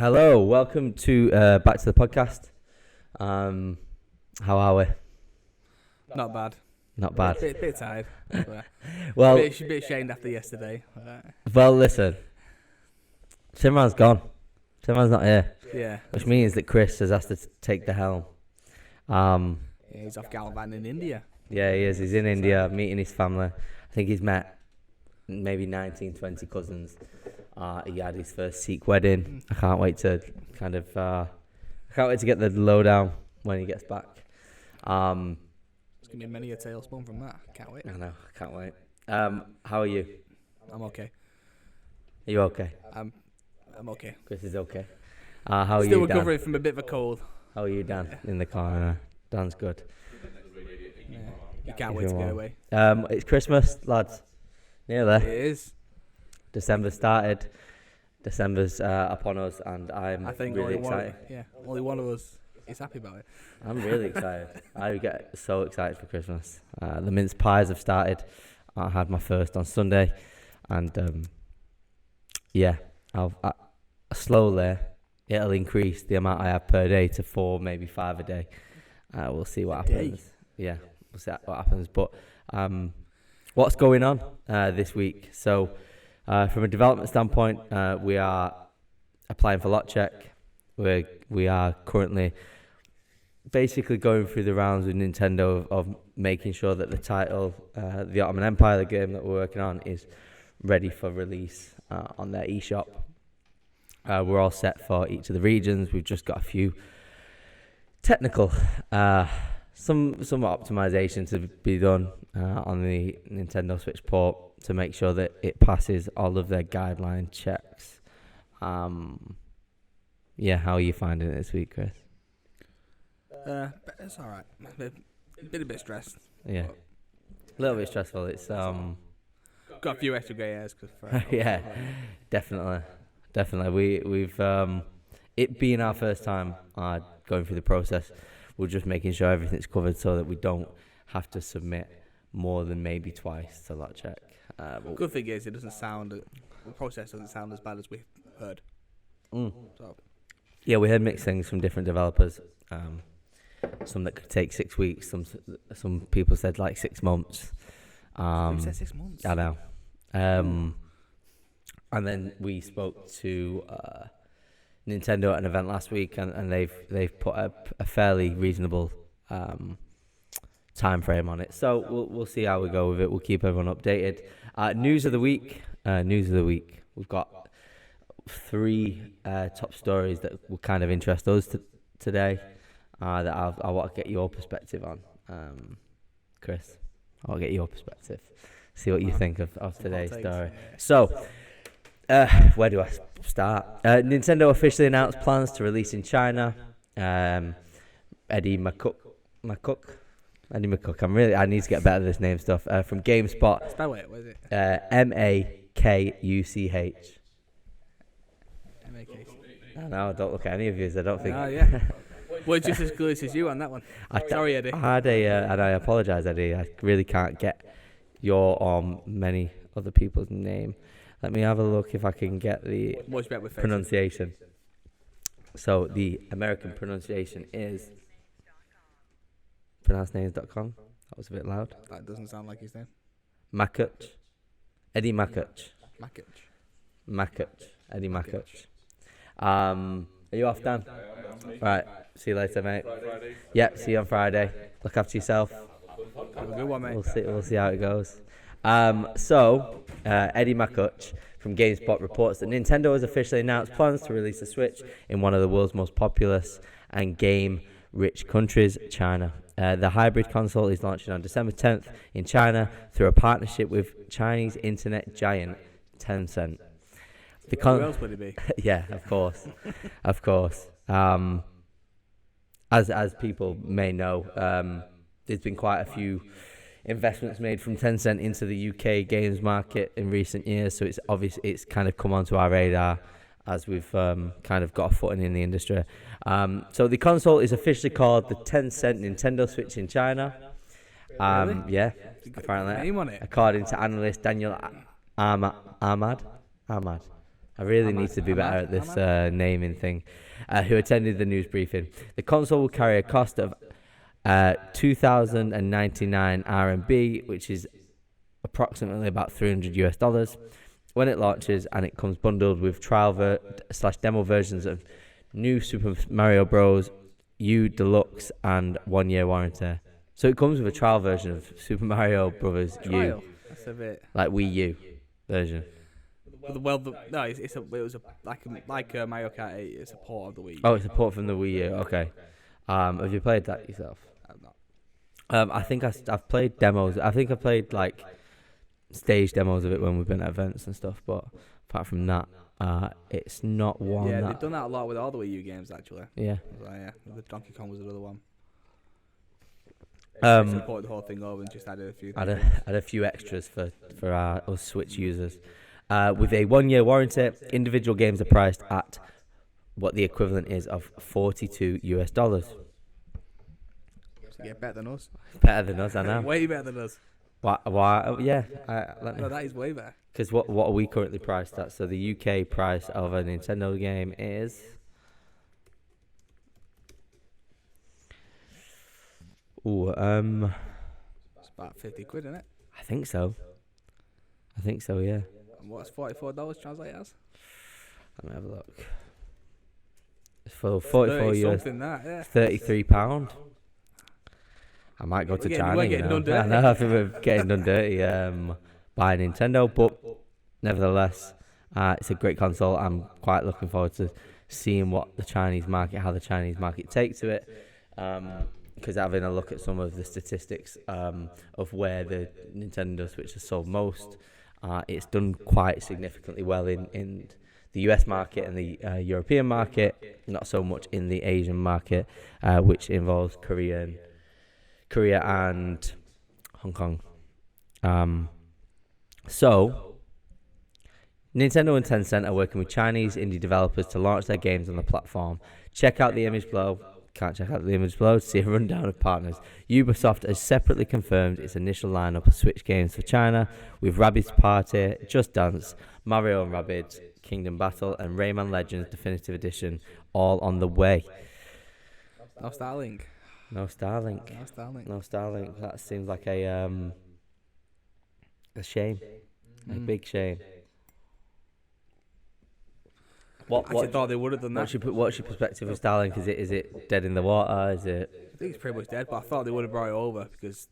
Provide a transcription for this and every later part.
Hello, welcome to back to the podcast. How are we? Not bad. Not bad. Bit tired. Well, bit ashamed after yesterday. well, listen. Simran's gone. Simran's not here, Yeah. which means that Chris has asked to take the helm. Yeah, he's off gallivanting in India. Yeah, he is. He's in India meeting his family. I think he's met maybe 19, 20 cousins. He had his first Sikh wedding. I can't wait to get the lowdown when he gets back. It's gonna be many a tale spun from that. Can't wait. I know, I can't wait. How are you? I'm okay. Are you okay? I'm okay. Chris is okay. How are Still you, Dan? recovering from a bit of a cold. How are you, Dan? In the car. Dan's good. Yeah. You can't wait to get away. It's Christmas, lads. Nearly. It is. December started. December's upon us, and I'm I think really only excited. only one of us is happy about it. I'm really excited. I get so excited for Christmas. The mince pies have started. I had my first on Sunday, and I'll slowly it'll increase the amount I have per day to 4, maybe 5 a day. We'll see what happens. Yeah, we'll see what happens. But what's going on this week? So, from a development standpoint, we are applying for lot check. We are currently basically going through the rounds with Nintendo of making sure that the title, the Ottoman Empire, the game that we're working on, is ready for release on their eShop. We're all set for each of the regions. We've just got a few technical, some optimization to be done on the Nintendo Switch port to make sure that it passes all of their guideline checks. How are you finding it this week, Chris? It's all right. Been a bit stressed. Yeah, a little bit stressful. It's Got a few extra grey hairs. yeah, definitely. We've it being our first time going through the process, we're just making sure everything's covered so that we don't have to submit more than maybe twice to lot check. Good thing is, it doesn't sound. The process doesn't sound as bad as we heard. So. Yeah, we heard mixed things from different developers. Some that could take 6 weeks. Some people said like 6 months. Who said 6 months? I know. And then we spoke to Nintendo at an event last week, and they've put a fairly reasonable time frame on it. So we'll see how we go with it. We'll keep everyone updated. News of the week. We've got 3 top stories that will kind of interest us today. That I want to get your perspective on, Chris. I'll get your perspective. See what you think of today's story. So, where do I start? Nintendo officially announced plans to release in China. Eddie McCook. I need to get better at this name stuff. From GameSpot. Spell it. What is it? MAKUCH. MAKUCH. No, don't look at any of you. I don't think. Oh yeah. We're just as clueless as you on that one. Sorry, Eddie. I had and I apologise, Eddie. I really can't get your or many other people's name. Let me have a look if I can get the pronunciation. So the American pronunciation is pronouncenames.com. That was a bit loud. That doesn't sound like his name. Makuch. Eddie Makuch. Eddie Makuch. Are you off, Dan? Right. See you later, mate. Friday. Yep. See you on Friday. Look after yourself. Have a good one, mate. We'll see how it goes. Eddie Makuch from GameSpot reports that Nintendo has officially announced plans to release the Switch in one of the world's most populous and game-rich countries, China. The hybrid console is launching on December 10th in China through a partnership with Chinese internet giant Tencent. Who else would it be? Yeah, of course. As people may know, there's been quite a few investments made from Tencent into the UK games market in recent years, so it's obvious it's kind of come onto our radar as we've kind of got a footing in the industry. So the console is officially called the Tencent Nintendo Switch in China. Really? Yeah, apparently. Name on it? According to analyst Daniel Ahmad. I really need to be better at this naming thing. Who attended the news briefing. The console will carry a cost of 2,099 RMB, which is approximately about $300 when it launches, and it comes bundled with trial / demo versions of new Super Mario Bros. U Deluxe and 1 year warranty. So it comes with a trial version of Super Mario Brothers U, That's a bit like Wii U version. well. No, it was like a Mario Kart 8. It's a port of the Wii. Oh, it's a port from the Wii U. Okay. Have you played that yourself? I'm not. I think I've played demos. I think I played like stage demos of it when we've been at events and stuff. But apart from that, it's not one. Yeah, they've done that a lot with all the Wii U games actually. Yeah. Yeah, the Donkey Kong was another one. Just ported the whole thing over and just added a few. Add a few extras for us Switch users. With a 1 year warranty, individual games are priced at what the equivalent is of $42. Yeah, better than us. Better than us, I know. Way better than us. Why? Oh, yeah. No, that is way better. Because what are we currently priced at? So the UK price of a Nintendo game is. It's about 50 quid, isn't it? I think so, yeah. And what's $44 translate as? Let me have a look. It's for 44 euros. Something that, yeah. £33. I might go to China. We're getting done dirty. I know, I think we're getting done dirty by Nintendo, but nevertheless, it's a great console. I'm quite looking forward to seeing how the Chinese market take to it. Because having a look at some of the statistics of where the Nintendo Switch has sold most, it's done quite significantly well in the US market and the European market, not so much in the Asian market, which involves Korea and Hong Kong. So, Nintendo and Tencent are working with Chinese indie developers to launch their games on the platform. Check out the image below. Can't check out the image below to see a rundown of partners. Ubisoft has separately confirmed its initial lineup of Switch games for China, with Rabbids Party, Just Dance, Mario and Rabbids, Kingdom Battle, and Rayman Legends Definitive Edition all on the way. No Starlink. No Starlink. That seems like a shame, a big shame. I actually thought they would have done that. What's your perspective of Starlink? Is it dead in the water? Is it? I think it's pretty much dead, but I thought they would have brought it over because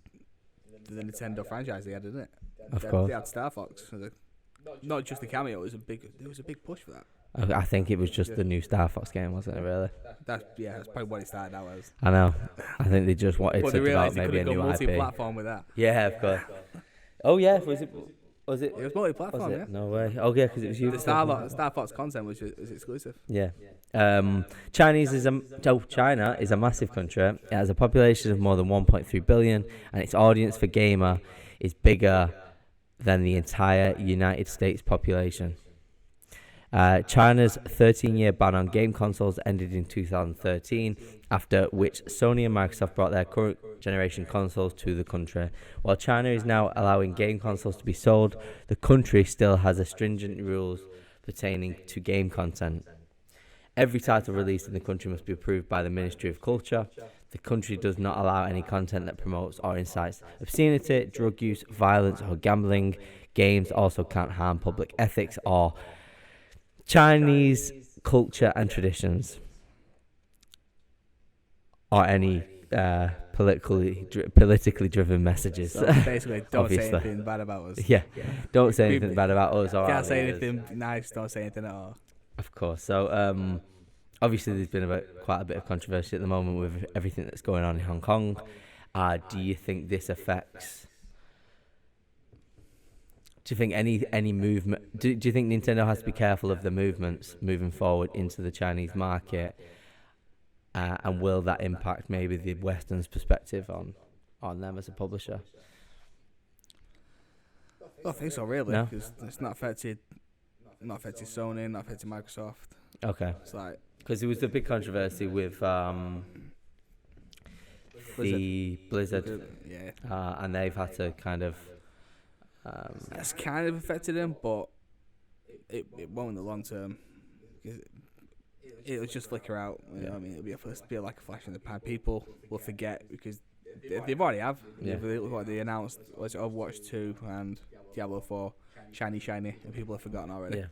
the Nintendo franchise they had, didn't it? Of course. They had Star Fox. So not just the cameo. There was a big push for that. I think it was just the new Star Fox game, wasn't it? Really? That's probably what it started out as. I know. I think they just wanted to develop maybe a new multi-platform with that. Yeah, of course. Oh yeah, was it? It was multi-platform, Was it? yeah. No way. Oh yeah, because it was you. The Star Fox content was exclusive. Yeah. China is a massive country. It has a population of more than 1.3 billion, and its audience for gamer is bigger than the entire United States population. China's 13-year ban on game consoles ended in 2013, after which Sony and Microsoft brought their current generation consoles to the country. While China is now allowing game consoles to be sold, the country still has stringent rules pertaining to game content. Every title released in the country must be approved by the Ministry of Culture. The country does not allow any content that promotes or incites obscenity, drug use, violence, or gambling. Games also can't harm public ethics or Chinese culture and traditions, or any politically driven messages. So basically, don't say anything bad about us. Yeah, don't say anything bad about us. Or can't say anything nice. Don't say anything at all. Of course. So, obviously, there's been quite a bit of controversy at the moment with everything that's going on in Hong Kong. Do you think this affects? Do you think any movement? Do you think Nintendo has to be careful of the movements moving forward into the Chinese market? And will that impact maybe the Western's perspective on them as a publisher? I don't think so, really, No? because it's not affected Sony, not affected Microsoft. Okay. It's like Because there was the big controversy with the Blizzard, yeah, and they've had to kind of. it's kind of affected them, but it won't in the long term. It'll just flicker out. You know what I mean, it'll be like a flash in the pan. People will forget because they've already have. Yeah. They announced was Overwatch 2 and Diablo 4, shiny, and people have forgotten already. Yeah.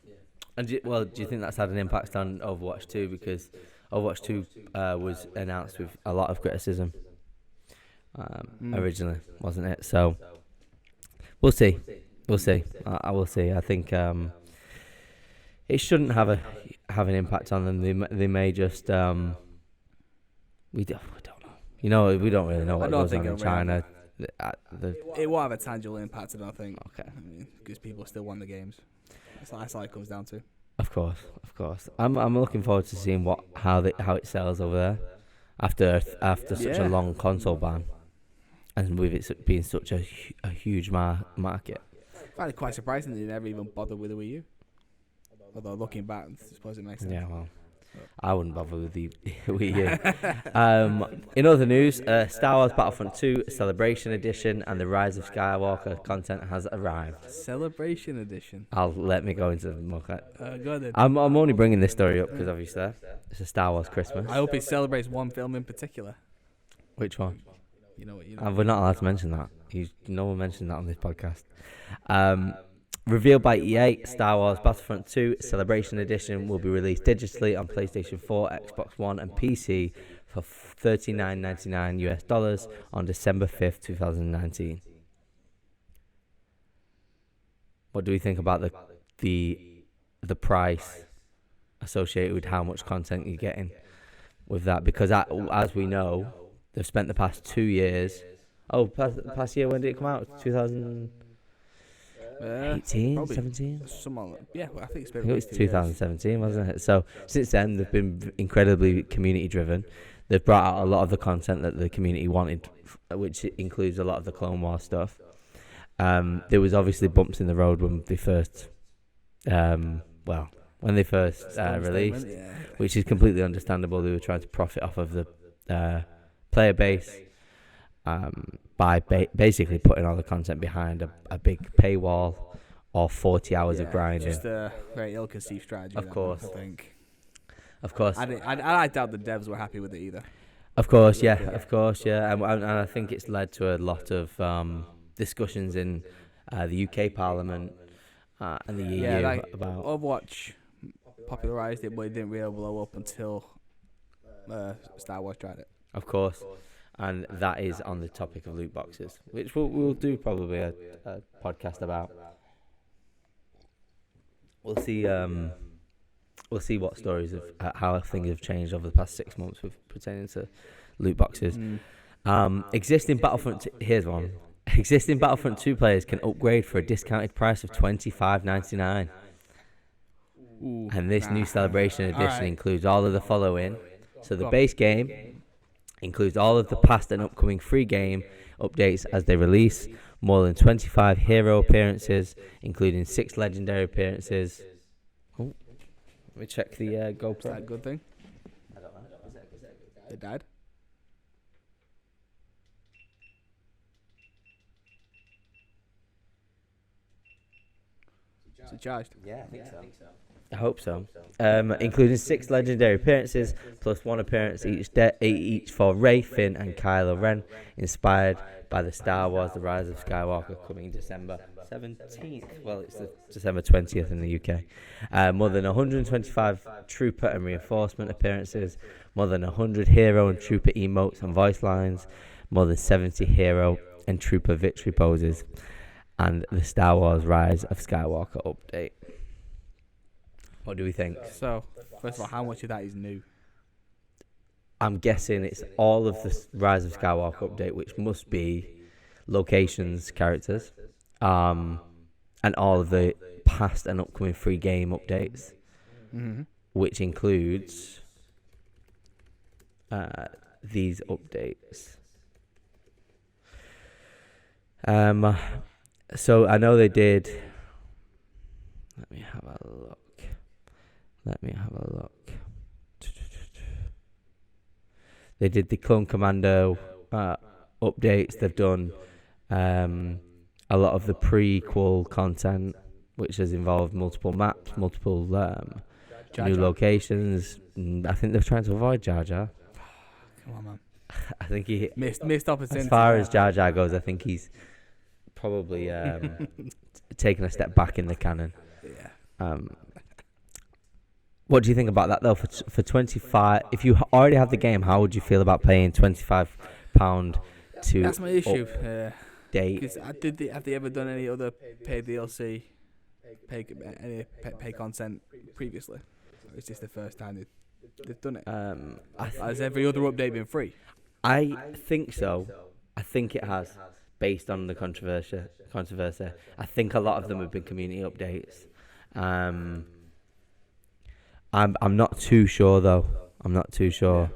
And do you think that's had an impact on Overwatch 2? Because Overwatch 2 was announced with a lot of criticism originally, wasn't it? So we'll see. I will see. I think it shouldn't have an impact on them. They may just we don't know. You know, we don't really know what goes on in China. It won't have a tangible impact, I don't think. Okay. I mean, because people still won the games. That's all it comes down to. Of course. I'm looking forward to seeing how it sells over there after such a long console ban, and with it being such a huge market. I find it quite surprising they never even bothered with the Wii U. Although looking back, I suppose it makes sense. Yeah, well, I wouldn't bother with the Wii U. In other news, Star Wars Battlefront 2 Celebration Edition and the Rise of Skywalker content has arrived. Celebration Edition. Let me go into the muck. Go on then. I'm only bringing this story up because obviously it's a Star Wars Christmas. I hope it celebrates one film in particular. Which one? You know what? We're not allowed to mention that. No one mentioned that on this podcast. Revealed by EA, Star Wars Battlefront 2 Celebration Edition will be released digitally on PlayStation 4, Xbox One, and PC for $39.99 US on December 5th, 2019. What do we think about the price associated with how much content you're getting with that? Because as we know, they've spent the past 2 years. Past year, when did it come out? 2018, 17? I think it was 2017, wasn't it? So since then, they've been incredibly community driven. They've brought out a lot of the content that the community wanted, which includes a lot of the Clone Wars stuff. There was obviously bumps in the road when they first, released, which is completely understandable. They were trying to profit off of the player base by basically putting all the content behind a big paywall or 40 hours of grinding. Just a very ill-conceived strategy. Of course. I think. Of course. I doubt the devs were happy with it either. Of course, yeah. And I think it's led to a lot of discussions in the UK Parliament and the EU about Overwatch popularised it, but it didn't really blow up until Star Wars tried it. Of course. And that is on the topic of loot boxes, which we'll do probably a podcast about. We'll see what stories of how things have changed over the past 6 months with pertaining to loot boxes. Existing Battlefront. Here's one. Existing Battlefront 2 players can upgrade for a discounted price of $25.99. And this new Celebration Edition includes all of the following. So the base game includes all of the past and upcoming free game updates as they release, more than 25 hero appearances, including 6 legendary appearances. Oh, let me check the GoPro. Is that a good thing? I don't know. They died? Is it charged? Yeah, I think so. I hope so. Including 6 legendary appearances, plus 1 appearance each for Rey, Finn, and Kylo Ren, inspired by the Star Wars The Rise of Skywalker, coming December 17th. Well, it's December 20th in the UK. More than 125 trooper and reinforcement appearances, more than 100 hero and trooper emotes and voice lines, more than 70 hero and trooper victory poses, and the Star Wars Rise of Skywalker update. What do we think? So, first of all, how much of that is new? I'm guessing it's all of the Rise of Skywalker update, which must be locations, characters, and all of the past and upcoming free game updates, which includes these updates. So I know they did. Let me have a look. They did the Clone Commando updates. They've done a lot of the prequel content, which has involved multiple maps, multiple Jar new Jar? locations. I think they're trying to avoid Jar Jar. Come on, man. I think he, Missed opportunity. as far there. as Jar Jar goes, I think he's probably taken a step back in the canon. Yeah. What do you think about that though? For 25, if you already have the game, how would you feel about paying £25 to That's my issue. update? Because have they ever done any other paid DLC, pay content previously? Or is this the first time they've done it? Has every other update been free? I think so. I think it has, based on the controversy. I think a lot of them have been community updates. I'm not too sure though. I'm not too sure.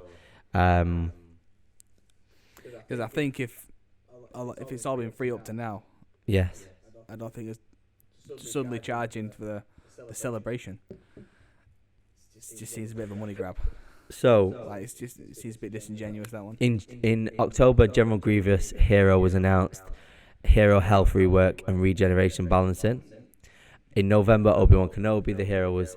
Because I think if it's all been free up to now, Yes. I don't think it's suddenly charging for the celebration. It just seems a bit of a money grab. So Like it seems a bit disingenuous, that one. in October, General Grievous Hero was announced. Hero health rework and regeneration balancing. In November, Obi-Wan Kenobi, the hero, was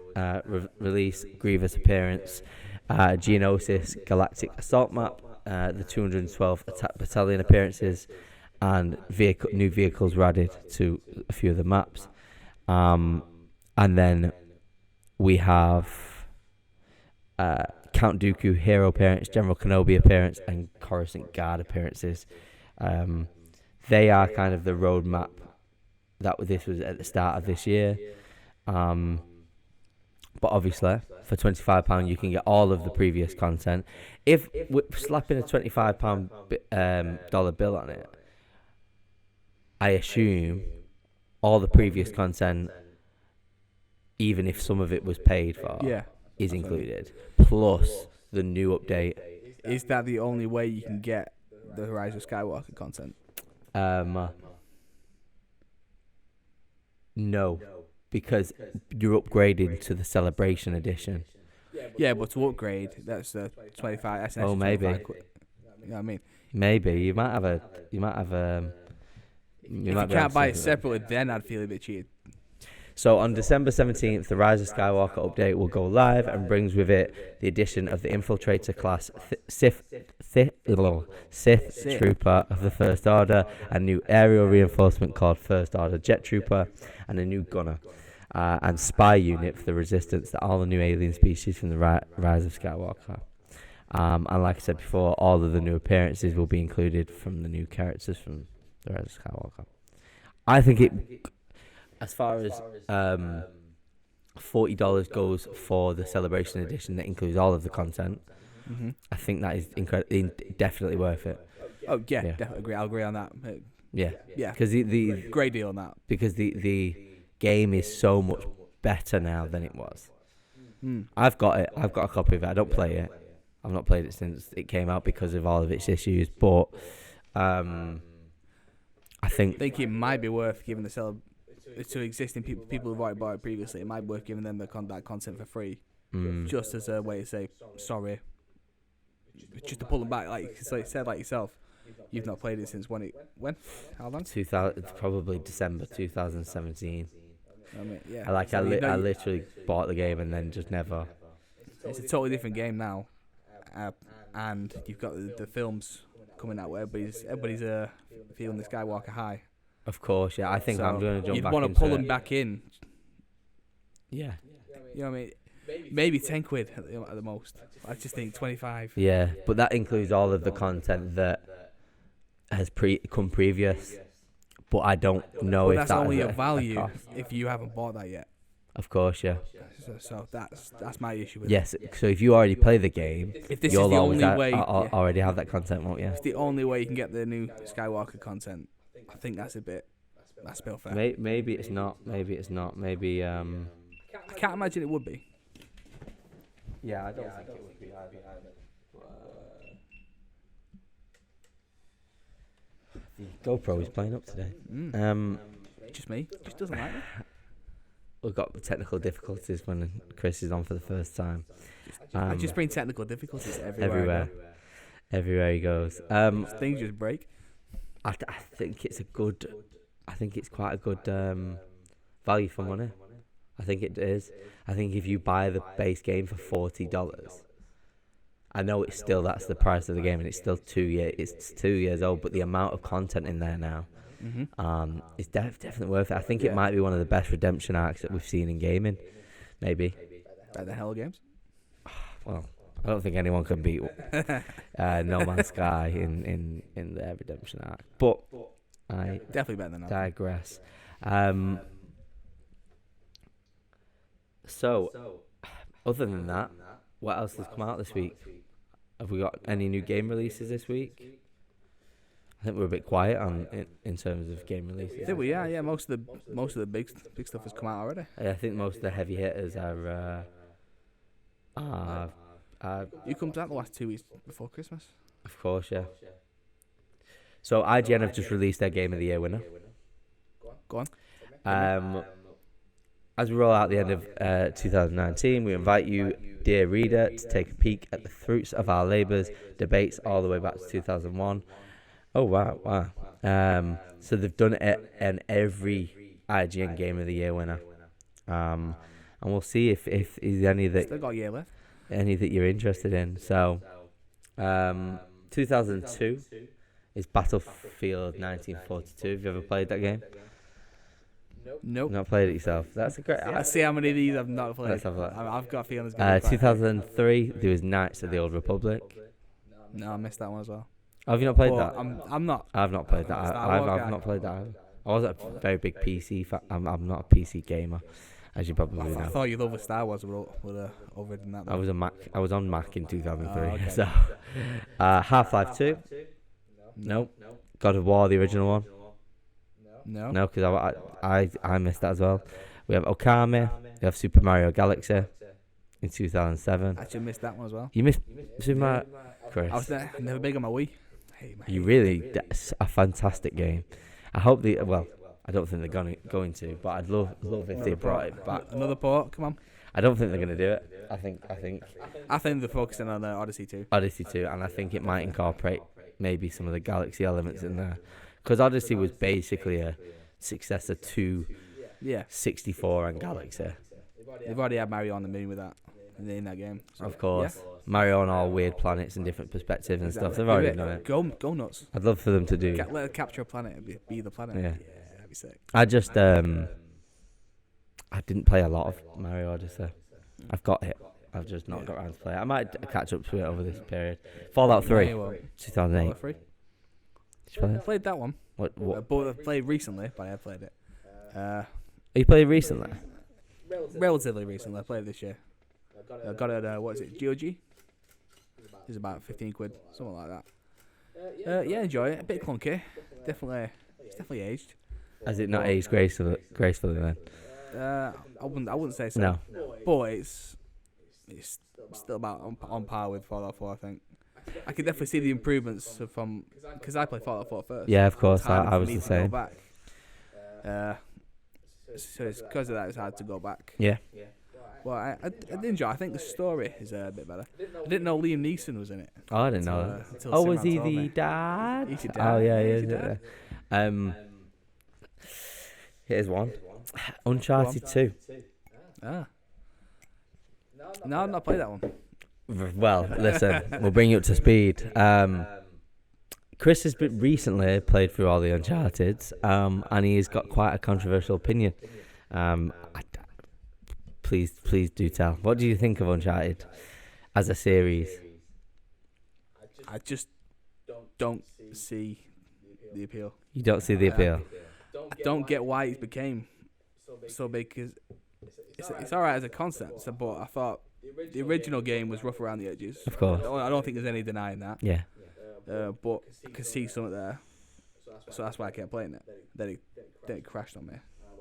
released. Grievous appearance. Geonosis Galactic Assault Map. The 212 Attack Battalion appearances. And new vehicles were added to a few of the maps. And then we have Count Dooku hero appearance, General Kenobi appearance, and Coruscant Guard appearances. They are kind of the roadmap that this was at the start of this year. But obviously, for £25, you can get all of the previous content. If we're slapping a £25 dollar bill on it, I assume all the previous content, even if some of it was paid for, is included, plus the new update. Is that the only way you can get the Rise of Skywalker content? No, because you're upgrading to the Celebration Edition. Yeah, but to upgrade, that's 25. That's an Oh, extra maybe. 25 quid. You know what I mean? Maybe you might have a. You If might you be able can't to buy it save separately, then I'd feel a bit cheated. So on December 17th, the Rise of Skywalker update will go live and brings with it the addition of the Infiltrator class Sith Trooper of the First Order, a new aerial reinforcement called First Order Jet Trooper, and a new gunner and spy unit for the Resistance, that all the new alien species from the Rise of Skywalker. And like I said before, all of the new appearances will be included from the new characters from the Rise of Skywalker. I think it... As far as $40 goes for the Celebration Edition that includes all of the content, I think that is definitely worth it. Oh yeah, definitely agree. I'll agree on that. Yeah, Yeah, because the great deal on that. because the game is so much better now than it was. I've got it. I've got a copy of it. I don't play it. I've not played it since it came out because of all of its issues. But I think it might be worth giving the to existing people who've already bought it previously. It might be worth giving them that content for free, just as a way to say sorry, just to pull them back. Like yourself, you've not played it since when? How long? 2000, probably December 2017. I mean, yeah. I literally bought the game and then just never. It's a totally different game now, and you've got the films coming out where everybody's feeling the Skywalker high. Of course, yeah. I think I'm going to jump back into it. You'd want to pull them back in. Yeah. You know what I mean? Maybe 10 quid at the most. I just think 25. Yeah, but that includes all of the content that has come previous. But I don't know if that's that only is a value cost. if you haven't bought that yet. Of course, yeah. So that's my issue with Yes, so if you already play the game, if this you'll is the always only way, already have that content, won't you? It's the only way you can get the new Skywalker content. I think that's a bit unfair. Maybe it's not. Maybe it's not. Maybe. I can't imagine it would be. Yeah, I don't think it would be either. The GoPro is playing up today. Just me. Just doesn't like it. We've got technical difficulties when Chris is on for the first time. I just bring technical difficulties everywhere. Everywhere he goes. Things just break. I think it's a good. I think it's quite a good value for money. I think it is. I think if you buy the base game for $40, I know it's still that's the price of the game, and it's still 2 years. It's 2 years old, but the amount of content in there now, is definitely worth it. I think it might be one of the best redemption arcs that we've seen in gaming. Maybe. Better than Hell Games. Well, I don't think anyone can beat No Man's Sky in their redemption arc. But I definitely better than that. Digress. So, other than that, what else has come out this week? Have we got any new game releases this week? I think we're a bit quiet in terms of game releases. I think yeah. Most of the big stuff has come out already. Yeah, I think most of the heavy hitters are. You comes out the last 2 weeks before Christmas. Of course, yeah. So IGN have just released their Game of the Year winner. Go on. As we roll out the end of 2019, we invite you, dear reader, to take a peek at the fruits of our labours, debates all the way back to 2001. Oh, wow. So they've done it in every IGN Game of the Year winner. And we'll see if there's any that... Still got a year left. Any that you're interested in. So, 2002 is Battlefield 1942. Have you ever played that game? Nope. Not played it yourself. That's a great... Let's see how many of these I've not played. Let's have a look. I've got a feeling it's going to be 2003, there was Knights of the Old Republic. No, I missed that one as well. Have you not played But that? I'm not. I've not played that. I've not played that either. I wasn't a very big PC fan. I'm not a PC gamer, as you probably know. I thought you loved Star Wars with over than that. I was a Mac. I was on Mac in 2003. Okay. So, Half-Life 2. Nope. God of War, the original one. No, because I missed that as well. We have Okami. We have Super Mario Galaxy in 2007. I actually missed that one as well. You missed Super Mario, Chris. I was never big on my Wii. Hey, You really, that's a fantastic game. I hope I don't think they're going to, but I'd love if they brought it back. Another port, come on. I don't think they're going to do it. I think they're focusing on Odyssey 2. Odyssey 2, and I think it might incorporate maybe some of the Galaxy elements in there. Because Odyssey was basically a successor to 64 and Galaxy. They've already had Mario on the moon with that in that game. So, of course. Yeah. Mario on all weird planets and different perspectives and stuff. They've already done it. Go nuts. I'd love for them to do. Let it capture a planet and be the planet. Yeah, that'd be sick. I just I didn't play a lot of Mario Odyssey. I've got it. I've just not got around to play it. I might catch up to it over this period. Fallout 3, 2008. Fallout 3? Did you play it? I played that one. What? But I played recently, but I have played it. You played recently? Relatively recently. I played it this year. I got it at, what is it, GOG? It's about 15 quid, something like that. Yeah, enjoy it. A bit clunky. It's definitely aged. Has it not aged gracefully then? I wouldn't say so. No. But it's still about on par with Fallout 4, I think. I can definitely see the improvements from, because I played Fallout 4 first. Yeah, of course. It's hard I for was me the to go same. back. So it's because of that it's hard to go back. Yeah. Well, I did enjoy. I think the story is a bit better. I didn't know Liam Neeson was in it. Oh, I didn't know that. Oh, was he the dad? He's your dad. Oh, yeah, he He's is. your dad. Here's one. Uncharted 2. No, I've not played that one. Well, listen, we'll bring you up to speed. Chris has recently played through all the Uncharted, and he's got quite a controversial opinion. Please do tell. What do you think of Uncharted as a series? I just don't see the appeal. You don't see the appeal? I don't get why it became so big, because it's alright as a concept, but I thought the original game was rough around the edges. Of course. I don't think there's any denying that. Yeah. But I could see something there, so that's why I kept playing it. Then it crashed on me,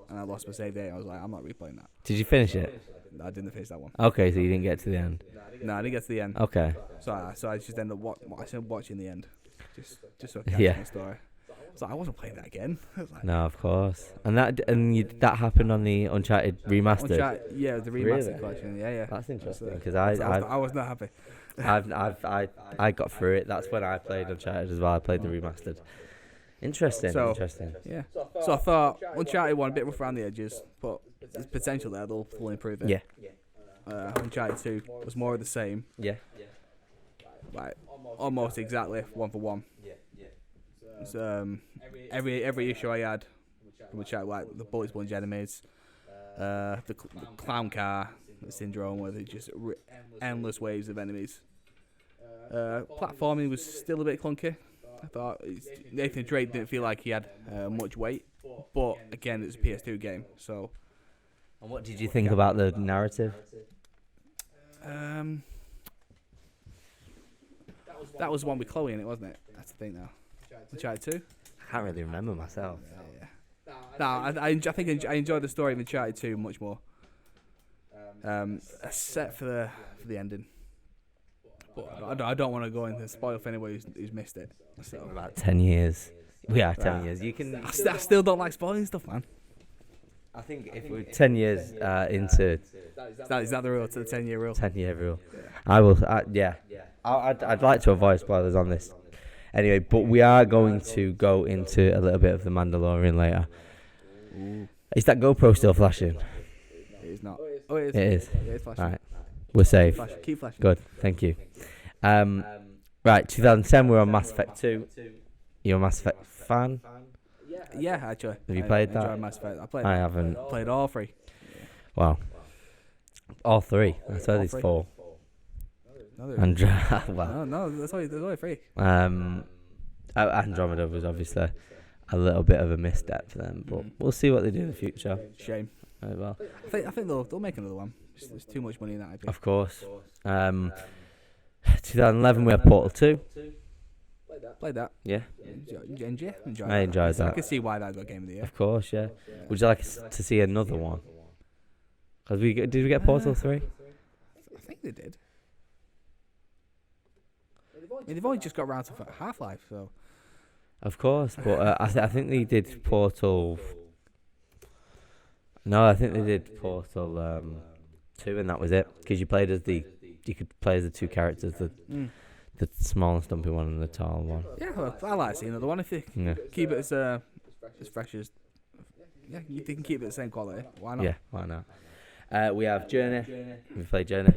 and I lost my save date. I was like, I'm not replaying that. Did you finish it? No, I didn't finish that one. Okay, so you didn't get to the end. No, I didn't get to the end. Okay. So I just ended up watching the end, just so I could catch the story. So I wasn't playing that again. No, of course. And that happened on the Uncharted remastered. Yeah, the remastered collection. Yeah. That's interesting, because I was not happy. I got through it. That's when I played Uncharted as well. I played the remastered Interesting. So, interesting. Yeah. So I thought Uncharted 1 a bit rough around the edges, but there's potential there. They'll fully improve it. Yeah. Uncharted 2 was more of the same. Yeah. Like almost exactly one for one. So, every issue I had from Uncharted, like the bullet sponge enemies, the clown car syndrome, where they just endless waves of enemies. Platforming was still a bit clunky. I thought Nathan Drake didn't feel like he had much weight, but again, it's a PS2 game, so. And what did you think about the narrative? That was one with Chloe in it, wasn't it? That's the thing now. Uncharted 2? I can't really remember myself. No, I think I enjoyed the story of Uncharted 2 much more. Except for the ending. But I don't want to go into spoil for anyone who's missed it. So. About 10 years. We are 10 years. You can. I still don't like spoiling stuff, man. I think if we're 10 years into. Is that the rule? To the 10-year rule? 10-year rule. I will. Yeah. I'd like to avoid spoilers on this. Anyway, but we are going to go into a little bit of the Mandalorian later. Ooh. Is that GoPro still flashing? It is not. Oh, it is. It is. Yeah, it's flashing. Right. We're safe. Keep flashing. Good. Thank you. Right. 2010. We're on Mass Effect 2. You're a Mass Effect fan? Yeah, actually. Have you played that? Enjoyed Mass Effect. I haven't. Played all three. Wow. All three. I said there's 4. No, Well. no, there's only 3. Andromeda was obviously a little bit of a misstep for them, but we'll see what they do in the future. Shame. Well, I think they'll make another one. There's too much money in that IP. of course. 2011 we had Portal 2. Played that. Yeah. Enjoyed I enjoyed that. I that. can see why that got Game of the Year. Of course, yeah. Would you like to see another one? Cause did we get Portal 3? I think they did. I mean, they've only just got around to Half-Life, so. Of course, but I think they did Portal. No, I think they did Portal 2, and that was it. Because you could play as the 2 characters, the small and stumpy one and the tall one. Yeah, well, I like seeing another one if you keep it as fresh as. Yeah, you can keep it the same quality. Why not? Yeah, why not? We have Journey. We played Journey.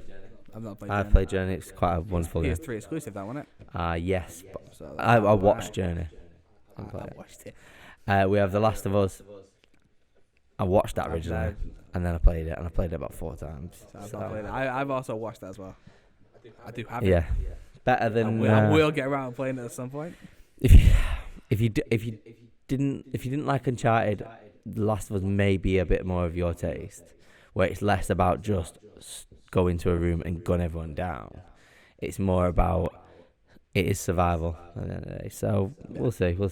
I've not played. I've played Journey. It's quite a wonderful game. PS3 exclusive, that wasn't it? Yes. So I watched Journey. I watched it. We have The Last of Us. I watched that originally, and then I played it, and I played it about 4 times. So I've played it. I've also watched that as well. I do have it. Yeah, better than. I will get around playing it at some point. If you didn't like Uncharted, The Last of Us may be a bit more of your taste, where it's less about just go into a room and gun everyone down. It's more about it is survival at the end of the day. So we'll see. We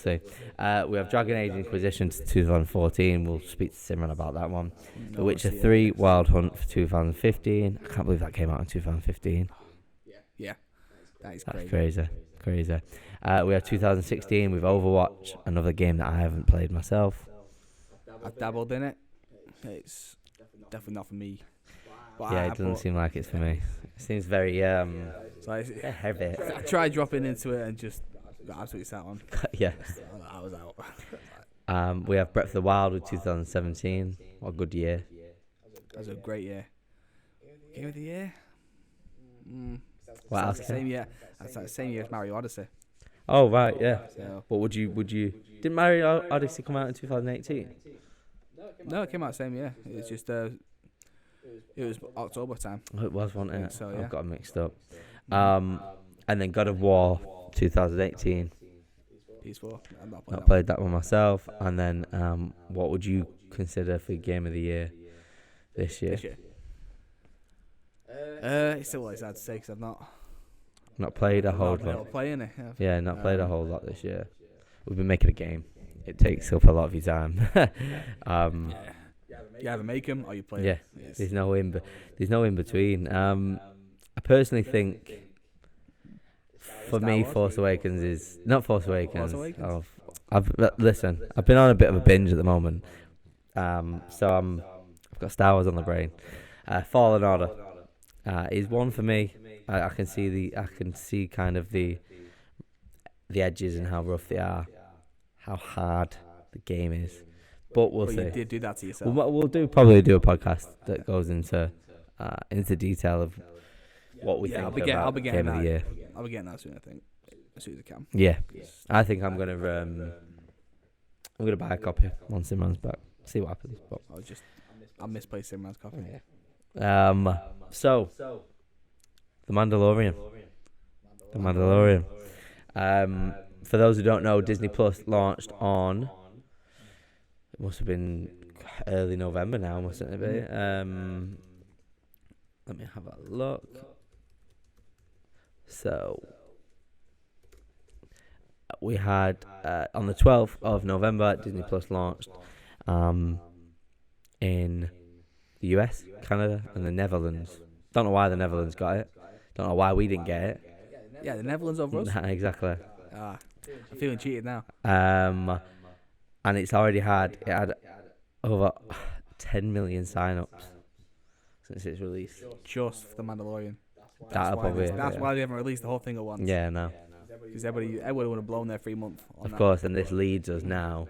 have Dragon Age Inquisition to 2014. We'll speak to Simran about that one. The Witcher 3 Wild Hunt for 2015. I can't believe that came out in 2015. Yeah, that is That's crazy. crazy. We have 2016 with Overwatch, another game that I haven't played myself. I've dabbled in it. It's definitely not for me. But Yeah, it doesn't seem like it's for me. It seems very heavy. I tried dropping into it and just got absolutely sat on. Yeah. I was out. We have Breath of the Wild with 2017. What a good year. That was a great year. Game of the Year? What else? Same year. That's the same year as Mario Odyssey. Oh right, yeah. So. But would you? Didn't Mario Odyssey come out in 2018? No, it came out the same year. It's just it was October time. Oh, it was, wasn't it? So, yeah. I've got them mixed up. And then God of War 2018. PS4. I've Not played that one myself. And then what would you consider for Game of the Year this year? It's still what hard to say because I've not played a whole lot. Not playing it. Yeah, not played a whole lot this year. We've been making a game. It takes up a lot of your time. You either make them or you play Yeah, them. there's no in between. I personally think for me, Force Awakens is not Force Awakens. I've been on a bit of a binge at the moment. So I've got Star Wars on the brain. Fallen Order is one for me. I can see kind of the edges and how rough they are. how hard the game is. But we'll see. You did do that to yourself. We'll probably do a podcast that goes into detail of what we think about Game of the Year. I'll be getting that soon, I think. As soon as I can. Yeah. I think I'm gonna buy a copy once Simran's back. See what happens. But I misplaced Simran's copy. Yeah. So The Mandalorian. For those who don't know, Disney Plus launched on, it must have been early November now, mustn't it be? Let me have a look. So we had on the 12th of November, Disney Plus launched in the US, Canada, and the Netherlands. Don't know why the Netherlands got it. Don't know why we didn't get it. Yeah, the Netherlands over us. Exactly. I'm feeling cheated now. And it had over 10 million sign-ups since its release. Just for the Mandalorian. That's why they haven't released the whole thing at once. Yeah, no. Because everybody would have blown their 3 month. Of course, and this leads us now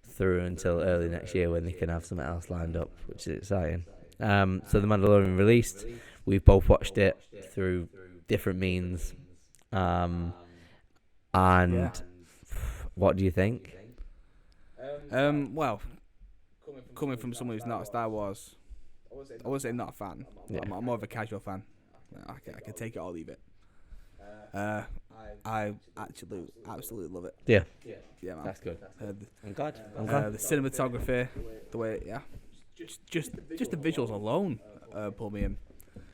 through until early next year when they can have something else lined up, which is exciting. So The Mandalorian released. We've both watched it through different means. And what do you think? Well, coming from someone who's not a Star Wars, I would say not a fan. Yeah. I'm more of a casual fan. I can take it or leave it. I absolutely love it. Yeah, man. That's good. I'm glad. The cinematography, the way, just the visuals alone pull me in.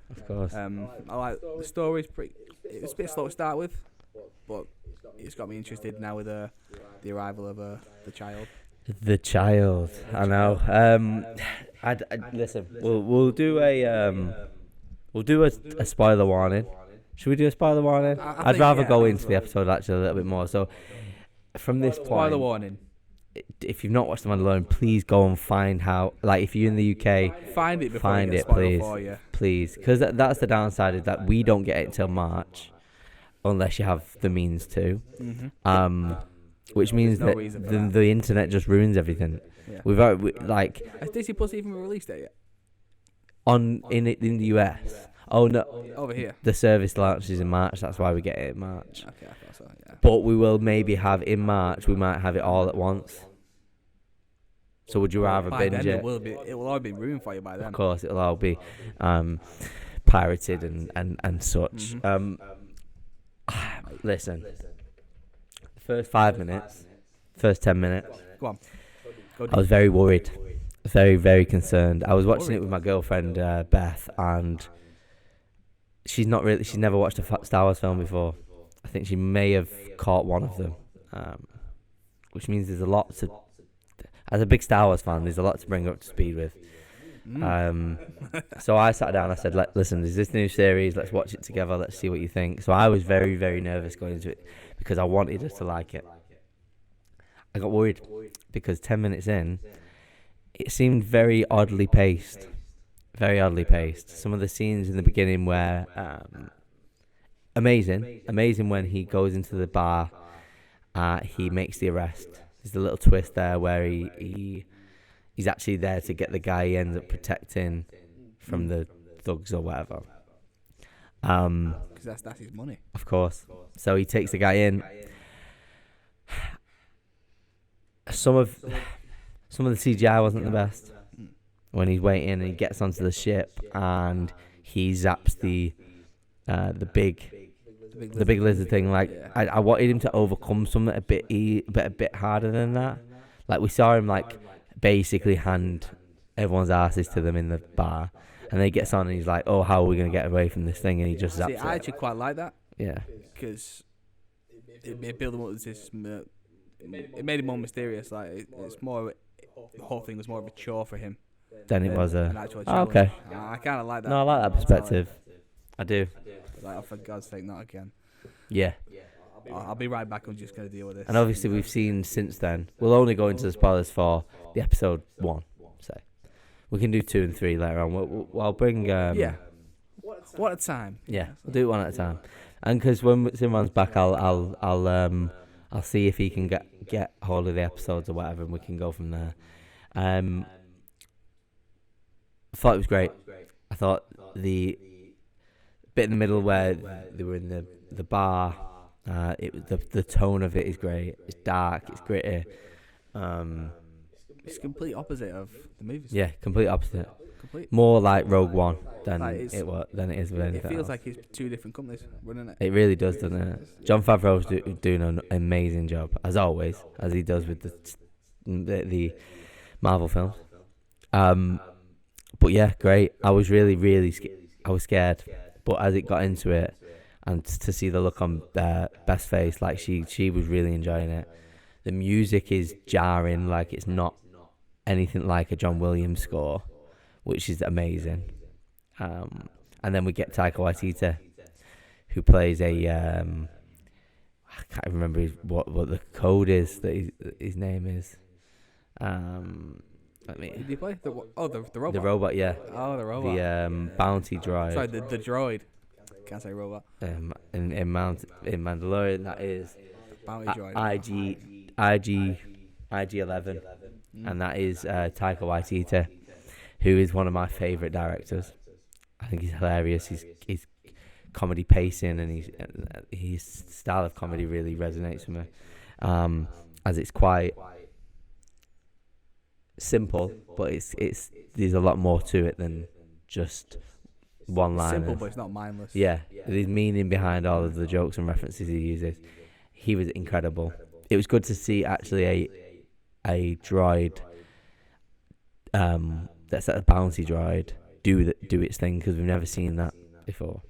Of course. I like the story. It's a bit slow to start with, but it's got me interested now with the arrival of the child. The child, I know. Listen, we'll do a spoiler warning. Should we do a spoiler warning? I'd rather go into the episode actually a little bit more. So from this point, spoiler warning. If you've not watched The Mandalorian, please go and find how. Like, if you're in the UK, find it, please, because that's the downside is that we don't get it until March, unless you have the means to. Mm-hmm. Which means that the internet just ruins everything. Yeah. Has Disney Plus even released it yet? In the US. Oh no, over here. The service launches in March. That's why we get it in March. Okay, I thought so. Yeah. But we will maybe have in March. We might have it all at once. So would you rather binge it? It will all be ruined for you by then. Of course, it'll all be pirated and such. Mm-hmm. Listen. First 5 minutes, first 10 minutes. Go on. I was very worried, very, very concerned. I was watching it with my girlfriend Beth, and she's never watched a Star Wars film before. I think she may have caught one of them, which means there's a lot to. As a big Star Wars fan, there's a lot to bring her up to speed with. So I sat down. I said, "Listen, there's this new series. Let's watch it together. Let's see what you think." So I was very, very nervous going into it because I wanted her to like it. I got worried because 10 minutes in, it seemed very oddly paced. Very oddly paced. Some of the scenes in the beginning were amazing when he goes into the bar, he makes the arrest. There's a little twist there where he's actually there to get the guy he ends up protecting from the thugs or whatever. Because that's his money. Of course. So he takes the guy in. Some of the CGI wasn't the best. When he's waiting and he gets onto the ship and he zaps the big lizard thing. Like, I wanted him to overcome something a bit harder than that. Like, we saw him basically hand everyone's asses to them in the bar, and then he gets on and he's like, "Oh, how are we gonna get away from this thing?" And he just zaps it. I actually quite like that. Yeah. Because it built him up as this. It made it more mysterious. Like, it's more. The whole thing was more of a chore for him. Then it was an actual challenge. Okay. I kind of like that. No, I like that perspective. I do. Like, for God's sake, not again. Yeah. I'll be right back. I'm just going to deal with this. And obviously we've seen since then. We'll only go into the spoilers for the episode 1. So we can do 2 and 3 later on. I'll bring. One at a time. Yeah, we'll do it one at a time. And because when Simran's back, I'll I'll see if he can get hold of the episodes or whatever, and we can go from there. I thought it was great. I thought the bit in the middle where they were in the bar, it was the tone of it is great. It's dark, it's gritty. It's complete opposite of the movies. Yeah, complete opposite. More like Rogue One than it is with anything else. It feels like it's two different companies running it. It really does, doesn't it? Jon Favreau's doing an amazing job, as always, as he does with the Marvel films. But yeah, great. I was really I was scared, but as it got into it, and to see the look on Beth's face, like she was really enjoying it. The music is jarring, like it's not anything like a John Williams score, which is amazing. And then we get Taika Waititi, who plays a I can't remember what the code is that his name is. Did he play the robot? The robot, yeah. Oh, the robot. The bounty droid. Sorry, the droid. Can't say robot. In Mandalorian, that is Bounty droid. IG-11, and that is Taika Waititi, who is one of my favourite directors. I think he's hilarious. His comedy pacing and his style of comedy really resonates with me, as it's quite simple, but it's there's a lot more to it than just one line. Simple, but it's not mindless. Yeah, there's meaning behind all of the jokes and references he uses. He was incredible. It was good to see actually a droid, that's a bounty droid, do its thing, because we've never seen that before.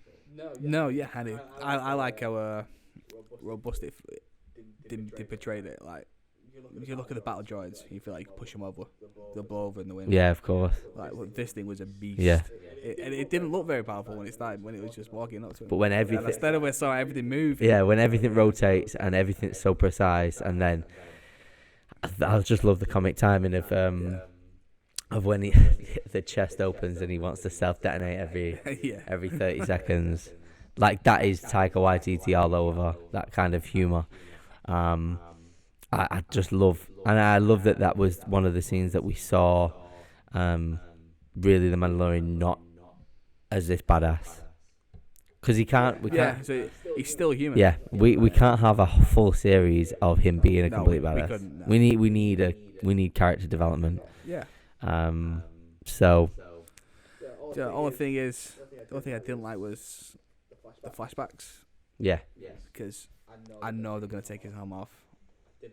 No, yeah, honey. I like how robust they portrayed it. Like, if you look at the battle droids, you feel like you push them over, they'll blow over in the wind. Yeah, of course. Like, well, this thing was a beast. Yeah. It didn't look very powerful when it started, when it was just walking up to it. But when everything, instead of we saw everything move. Yeah, when everything rotates and everything's so precise, and then I just love the comic timing of when the chest opens and he wants to self detonate every 30 seconds. Like, that is Taika Waititi all over, that kind of humour. I just love, and I love that was one of the scenes that we saw, really the Mandalorian not as this badass, because we can't. So he's still human. Yeah, we can't have a full series of him being a complete badass. No. We need character development. Yeah. So The only thing I didn't like was the flashbacks. Yeah. Because I know they're gonna take his helmet off.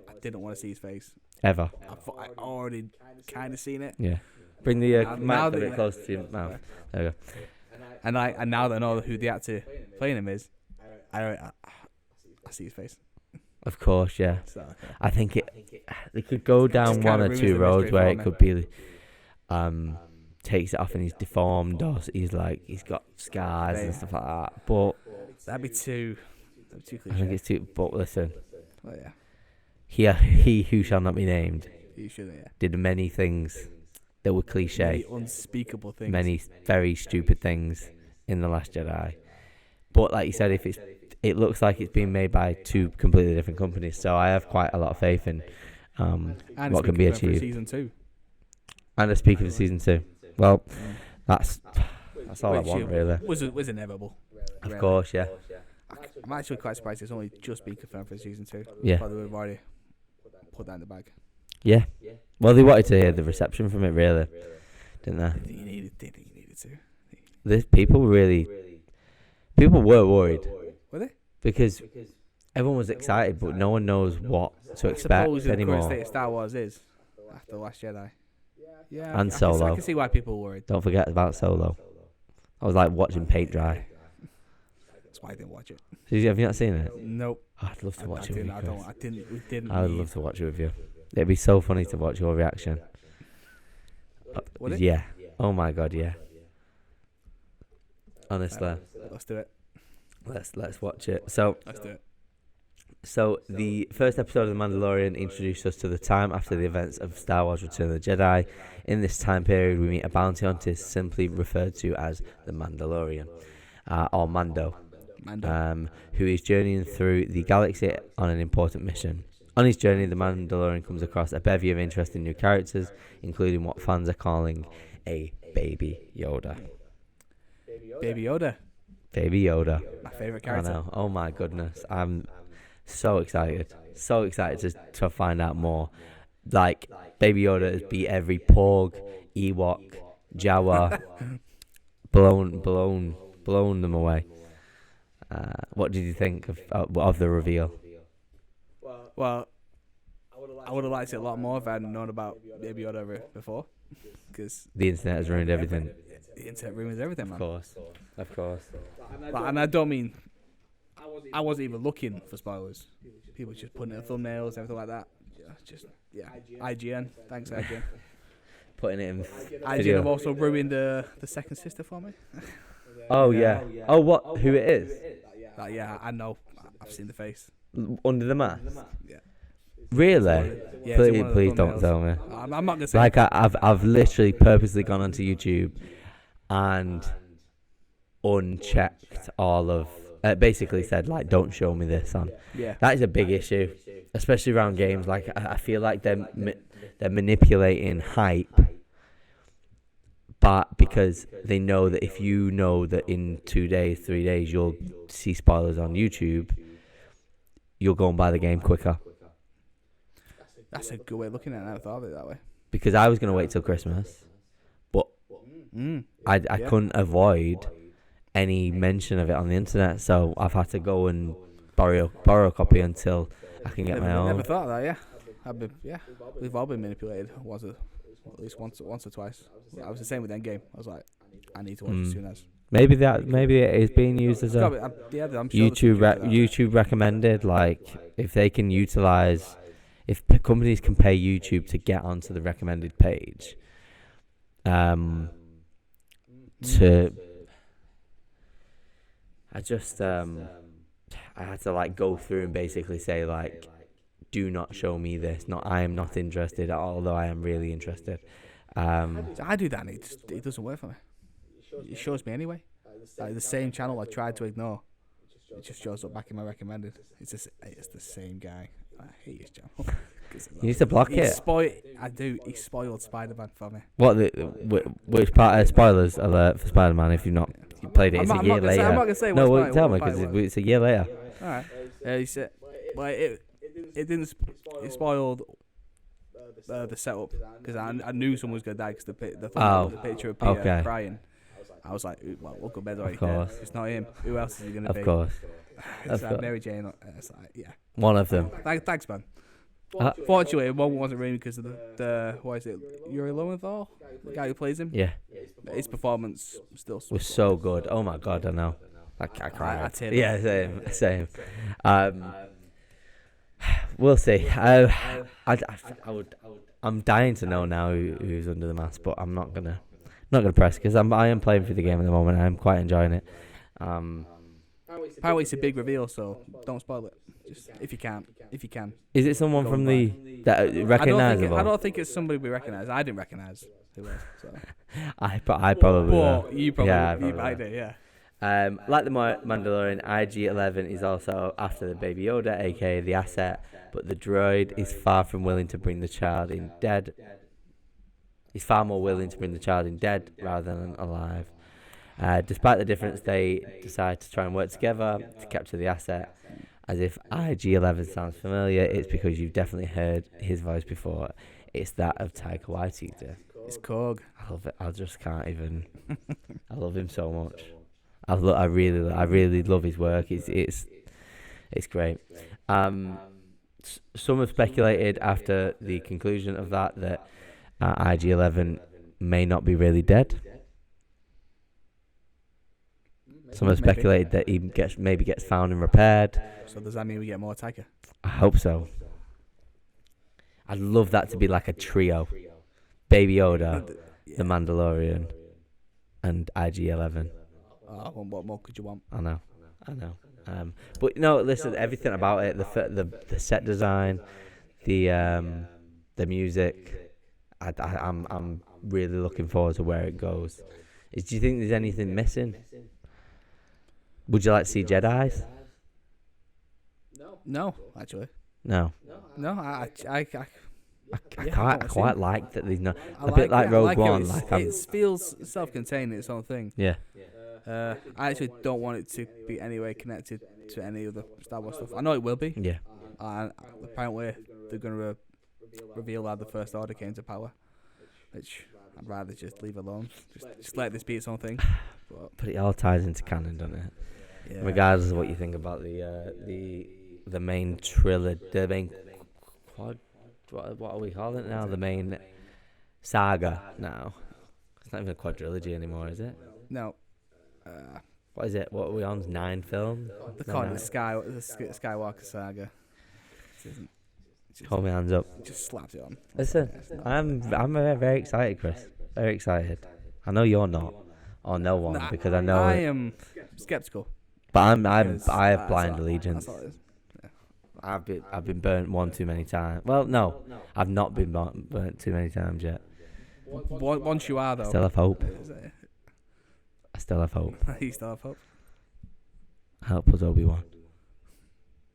I didn't want to see his face. Ever. I already kind of seen it. Yeah. Bring the mic a that- bit closer to your mouth. There we go. And now that I know who the actor playing him is, I see his face. Of course, yeah. So, okay. I think they could go down Just one kinda or ruins two the roads mystery where for it me. could be takes it off and he's deformed, or he's got scars and stuff like that. But That'd be too cliche. I think it's too. But listen, Well, yeah, he who shall not be named you shouldn't. Yeah. did many things that were cliche, Many unspeakable things. many very stupid things in The Last Jedi. But like you said, it looks like it's being made by two completely different companies, so I have quite a lot of faith in And what can be it's been for achieved. Season 2. And a speaker for season 2. Well, that's all I want, really. Was inevitable. Of really. course, yeah. I'm actually quite surprised it's only just been confirmed for Season 2. Yeah. But they've already put that in the bag. Yeah. Well, they wanted to hear the reception from it, really, didn't they? I think you needed to. People were worried. Were they? Because everyone was excited, but no one knows what to expect Suppose the current anymore. state of Star Wars is after The Last Jedi. Yeah. And I Solo. can see why people were worried. Don't forget about Solo. I was like watching paint dry. That's why I didn't watch it. Have you not seen it? Nope. Oh, I'd love to watch it with you, Chris. We didn't. I would love to watch it with you. It'd be so funny to watch your reaction. Would it? Yeah. Oh my god, yeah. Honestly, Let's do it. let's watch it. So Let's do it. So the first episode of The Mandalorian introduced us to the time after the events of Star Wars Return of the Jedi. In this time period, we meet a bounty hunter simply referred to as the Mandalorian, or Mando. who is journeying through the galaxy on an important mission. On his journey, the Mandalorian comes across a bevy of interesting new characters, including what fans are calling a Baby Yoda. Baby Yoda. Baby Yoda. My favourite character. I know. Oh my goodness. I'm so excited. So excited to find out more. Like, Baby Yoda has beat every Porg, Ewok, Jawa, blown them away. What did you think of the reveal? Well, I would have liked it a lot more if I hadn't known about Baby Yoda before. Because the internet has ruined everything. The internet ruins everything, man. Of course. And I don't mean... I wasn't even looking for spoilers. People just putting it in thumbnails, everything like that. Yeah. IGN. Thanks, IGN. Putting it in IGN video. have also ruined the second sister for me. Oh, yeah. Oh, what? Who it is? Yeah, I know. I've seen the face. Under the mask? Yeah. Really? Yeah, Please don't tell me. I'm not going to say... Like, I've literally purposely gone onto YouTube and unchecked all of... basically said, like, don't show me this on. Yeah. That is a big issue, especially around games. Like, I feel like they're manipulating hype, but because they know that if you know that in 2 days, 3 days, you'll see spoilers on YouTube, you'll go and buy the game quicker. That's a good way of looking at it. I never thought of it that way. Because I was going to wait till Christmas, but I couldn't avoid any mention of it on the internet, so I've had to go and borrow a copy until I can get my own. Never thought of that. We've all been manipulated at least once or twice. I was the same with Endgame. I was like, I need to watch it as soon as. Maybe it is being used as a I'm sure YouTube recommended. Like, if they can utilize, if companies can pay YouTube to get onto the recommended page, I had to like go through and basically say, like, do not show me this. I am not interested, although I am really interested. I do that and it doesn't work for me. It shows me anyway. Like the same channel I tried to ignore, it just shows up back in my recommended. It's the same guy. I hate his channel. You need to block it. I do. He spoiled Spider-Man for me. What? Which part? Spoilers alert for Spider-Man. If you've not played it, it's a year later. I'm not gonna say. No, tell me, because it's a year later. All right. He said, well, it didn't. It spoiled the setup because I knew someone was gonna die because the picture of Peter crying. I was like, well, look at bed right there. It's not him. Who else is he gonna be? Of course. It's Mary Jane. It's like, yeah. One of them. Thanks, man. Fortunately, one wasn't really because of the what is it? Yuri Lowenthal, the guy who plays him. Yeah. His performance still was so good. Oh my god, I know. I cried. Yeah, same. We'll see. I'm dying to know now who's under the mask, but I'm not gonna press because I am playing through the game at the moment. I'm quite enjoying it. Apparently, it's a big reveal, so don't spoil it. Just if you can. Is it someone from that recognizable? I don't think it's somebody we recognize. I didn't recognize who was. So. I probably. But you probably. I did, yeah. Like the Mandalorian, IG-11 is also after the Baby Yoda, aka the asset, but the droid is far from willing to bring the child in dead. He's far more willing to bring the child in dead rather than alive. Despite the difference, they decide to try and work together to capture the asset. As if IG-11 sounds familiar, it's because you've definitely heard his voice before. It's that of Taika Waititi. It's Korg. I love it. I just can't even. I love him so much. I really love his work. It's great. Some have speculated after the conclusion of that IG-11 may not be really dead. Some have speculated that he gets found and repaired. So does that mean we get more Taika? I hope so. I'd love that to be like a trio: Baby Yoda, the Mandalorian, and IG-11. What more could you want? I know. But no, listen, everything about it, the set design, the music, I'm really looking forward to where it goes. Do you think there's anything missing? Would you like to see Jedi's? No, actually. No. No, I I quite like that there's no a bit like Rogue One. It feels self-contained in its own thing. Yeah. I actually don't want it to be anyway connected to any other Star Wars stuff. I know it will be. Yeah. And apparently they're going to reveal how the First Order came to power, which I'd rather just leave alone. Just let this be its own thing. But it all ties into canon, doesn't it? Yeah. Regardless of what you think about the main trilogy, the main quad. What are we calling it now? The main saga now. It's not even a quadrilogy anymore, is it? No. What is it? What are we on? 9 films? They call it the Skywalker saga. Hold my hands up. Just slapped it on. Listen, I'm very excited, Chris. Very excited. I know you're not, or no one, because I know I am skeptical. But I have blind allegiance. That's all it is. I've been burnt one too many times. Well, no, I've not been burnt too many times yet. Once you are though, I still have hope. I still have hope. You still have hope. Help us, Obi-Wan.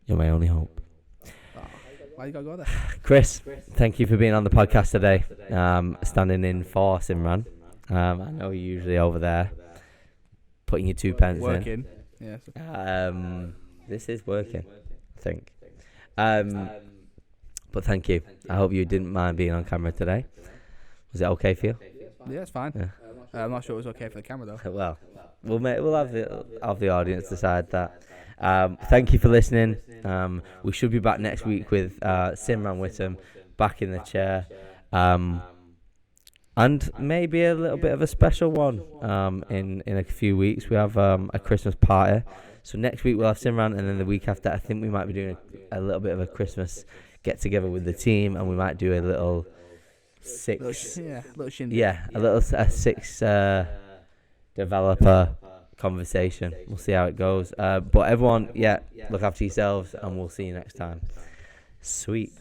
You're my only hope. Why you gotta go there? Chris, thank you for being on the podcast today. Standing in for Simran. I know you're usually over there putting your 2 pence Working. Yes. This is working, I think. But thank you. I hope you didn't mind being on camera today. Was it okay for you? Yeah, it's fine. Yeah. I'm not sure it was okay for the camera though. Well, we'll have the audience decide that. Thank you for listening. We should be back next week with Simran Whittam back in the chair, and maybe a little bit of a special one. In a few weeks we have a Christmas party. So next week we'll have Simran, and then the week after I think we might be doing a little bit of a Christmas get together with the team, and we might do a little six. Little shindig. Yeah, a 6 developer conversation. We'll see how it goes. But everyone, look after yourselves, and we'll see you next time. Sweet.